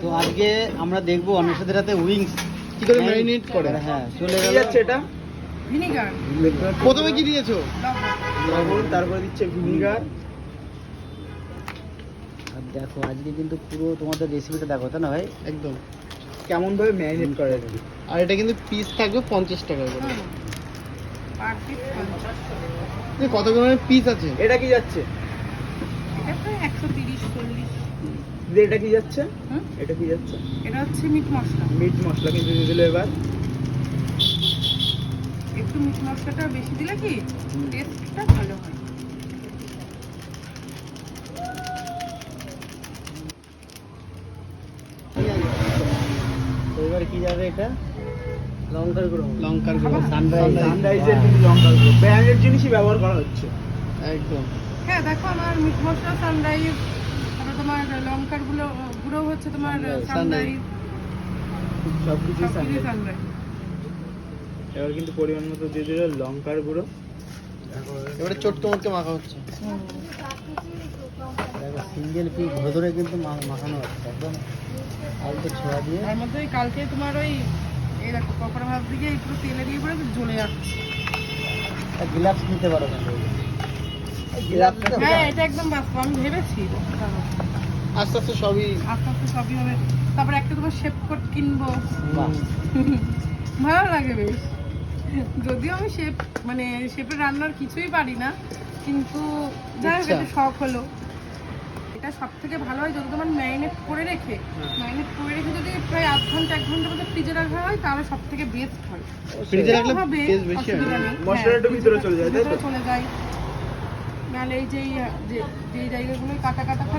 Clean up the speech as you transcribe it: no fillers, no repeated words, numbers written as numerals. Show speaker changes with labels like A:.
A: তো আজকে আমরা দেখবো অন্বেষাদের হাতে উইংস
B: কি করে ম্যারিনেট করে।
A: হ্যাঁ চলে
C: কি
A: গেল।
C: যাচ্ছে এটা?
D: ভিনিগার,
B: প্রথমে কি দিয়েছো?
C: লবণ, তারপরে দিচ্ছে ভিনিগার।
A: আর দেখো আজকে কিন্তু পুরো তোমাদের রেসিপিটা দেখো, তাই না ভাই?
B: একদম।
C: কেমন ভাবে ম্যারিনেট করে আর কি।
B: আর এটা কিন্তু পিস থাকবে 50 টাকা করে।
D: Per piece 50।
B: কত ধরনের পিস আছে?
C: এটা কি যাচ্ছে?
D: এটা প্রায় 130-40।
C: দিয়ে এটা কি যাচ্ছে?
D: হুম?
C: এটা কি যাচ্ছে?
D: এটা হচ্ছে মিট মশলা।
C: মিট মশলা কিন্তু দিয়ে দিলে এবার।
D: একটু মিট মশলাটা বেশি দিলে কি টেস্টটা ভালো হয়।
A: তো এবার কি যাবে এটা?
C: লঙ্কার গুঁড়ো।
B: লঙ্কার গুঁড়ো।
A: সানরাইজ।
C: সানরাইজের কিন্তু লঙ্কার গুঁড়ো। ব্র্যান্ডের জিনিসই ব্যবহার করা হচ্ছে।
B: একদম।
D: হ্যাঁ দেখো আমার মিট মশলা সানরাইজ, তারপর তোমার লঙ্কার গুঁড়ো হচ্ছে তোমার সানরাইজ,
C: সবকিছু
D: সবকিছু সানরাইজ।
C: এবার কিন্তু পরিমাণ মতো দিয়ে দিলে লঙ্কার গুঁড়ো।
B: এবারে চটকে মটকে মাখা হচ্ছে।
A: দেখো সিঙ্গেল পিস ভেতরে কিন্তু মাখানো হচ্ছে একদম আলতো ছোঁয়া দিয়ে।
D: তার মধ্যে ওই কালকে তোমার ওই এই দেখো পকোড়া ভাব দিকে একটু তেলে দিয়ে পরে জ্বলে যাচ্ছে।
A: গ্লাভস নিতে পারো কিন্তু।
D: হ্যাঁ এটা একদম বাস্তব, আমি ভেবেছি
B: আস্তে আস্তে সবই
D: আস্তে আস্তে সবই হবে। তারপর একটা তোমার শেপ কোট কিনবো,
A: বাহ।
D: ভালো লাগে বেশ। যদিও আমি মানে শেপের রান্নার কিছুই পারি না, কিন্তু যাই হোক
B: আচ্ছা।
D: একটু শখ হলো। এটা সব থেকে ভালো হয় যদি তোমার ম্যারিনেট করে রেখে যদি প্রায় আধ ঘন্টা 1 ঘন্টার মধ্যে ফ্রিজে রাখা হয় তাহলে সব থেকে বেস্ট হয়।
B: ফ্রিজে রাখলে
D: হবে,
B: টেস্ট বেশি হয়।
D: অসুবিধা নেই।
C: মশলাটা একটু ভিতরে চলে যায়, তাই তো?
D: ভিতরে চলে যায়। নাহলে এই যে জায়গাগুলো কাটা কাটা